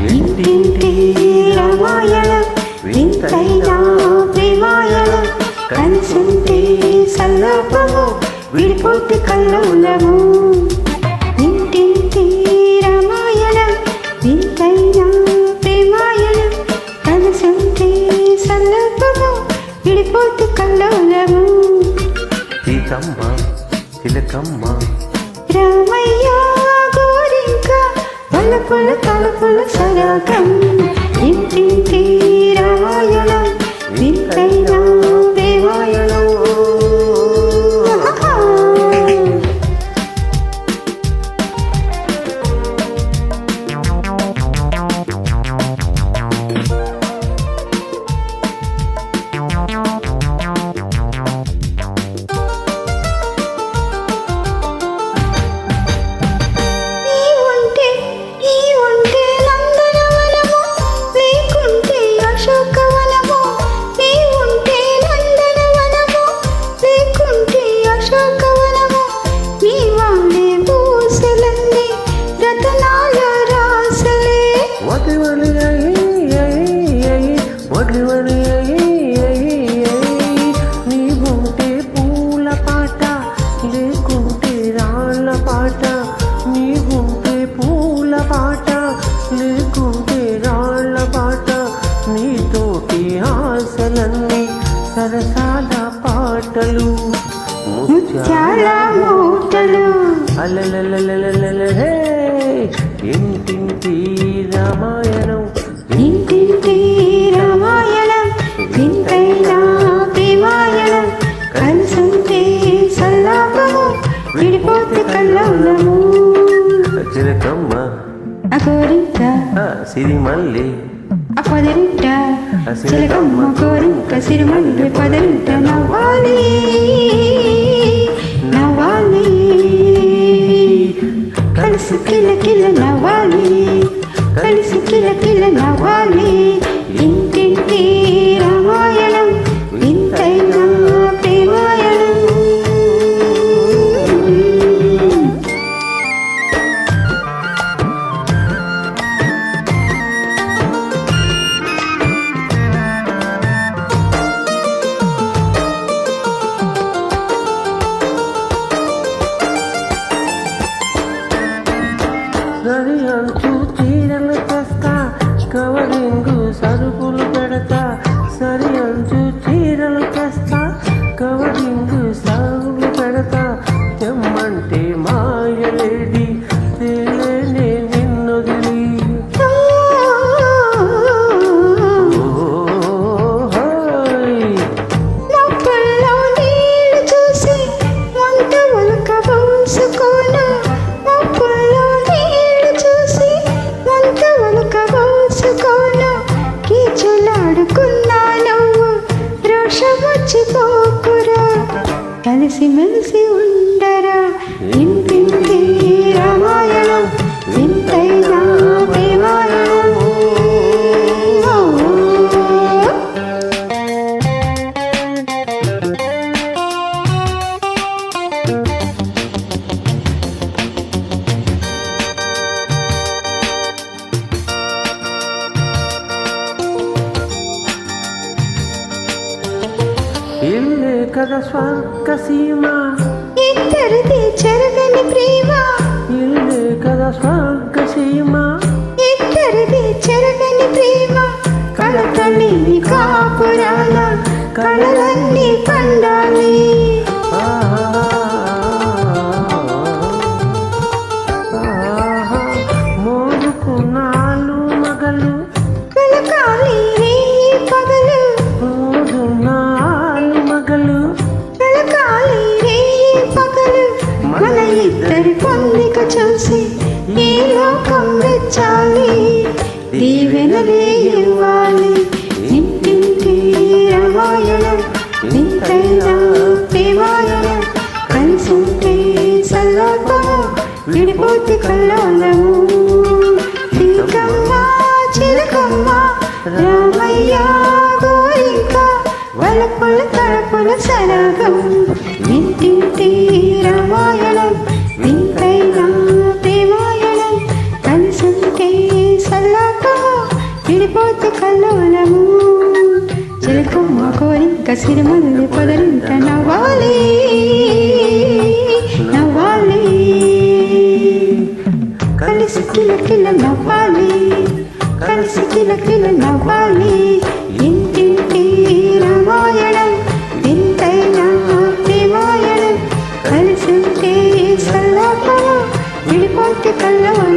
ఇంటింటి రామాయణం వింతైన ప్రేమాయణం కలిసుంటే సల్లాపము విడిపోతే కల్లోలము. ఇంటింటి రామాయణం వింతైన ప్రేమాయణం కలిసుంటే సల్లాపము విడిపోతే కల్లోలము. సీతమ్మ చిలకమ్మ రామయ్య గోరింక పలుకుల తలుపుల సరాగం. ఇంటింటి రామాయణం వింతైన ప్రేమాయణం. నీవుంటే పూల పాట లేకుంటే రాళ్ళ పాట, నీవుంటే పూల పాట లేకుంటే రాళ్ళ పాట, నీతోటి ఆశలన్నీ సరసాల పాటలు ముత్యాల మూటలు. అలలలలలలలే ఇంటింటి రామాయణం ఇంటింటి రామాయణం వింతైన ప్రేమాయణం కలిసుంటే సల్లాపము విడిపోతే కల్లోలము. చిలకమ్మ అకోరింక సిరిమల్లి పదరింట చిలకమ్మ కోరింక సిరిమల్లి పదరింట నవ్వాలి నవ్వాలి కలిసి కిల కిల నవ్వాలి కలిసి కిల కిల నవ్వాలి. ఇంటింటి రామాయణం వింతైన ప్రేమాయణం. సరి అంచు చీరలు తెస్తా, కవరింగు సరుకులు పెడతా, సరి అంచు చీరలు తెస్తా, కవరింగు సరుకులు పెడతా, తెమ్మంటే మాయలేడి తేలేనే నిన్నొదిలి. మొక్కల్లో నీళ్లు చూసి వంట ఉలక పోసుకోను, మొక్కల్లో నీళ్లు చూసి వంట ఉలక పోసుకోను. కీచులాడుకున్నా నువ్వు రోషం వచ్చిపోకురా, కలిసి మెలిసి ఉండరా. ఇంటింటి రామాయణం వింతైన ప్రేమాయణం. ఇల్లే కదా స్వర్గ సీమ, ఇద్దరిది చెరగని ప్రేమ. ఇల్లే కదా స్వర్గ సీమ, ఇద్దరిది చెరగని ప్రేమ. కలతలేని కాపురాల కలలన్నీ పండాలి. మోదుకున్నాళ్ళు మగలు కలకాలి రే పగలు, మోదున్నాళ్ళు మగలు కలకాలి రే పగలు. మన ఇద్దరి పొందిక చూసి ఈ లోకం మెచ్చాలి, దీవెనలే ఇవ్వాలి. ఇంటింటి రామాయణం వింతైన ప్రేమాయణం కలిసుంటే సల్లాపము విడిపోతే కల్లోలము. చిలకమ్మ చిలకమ్మ రామయ్య గోరింక వలపుల తలపుల సరాగం. మట్టి కళ్ళ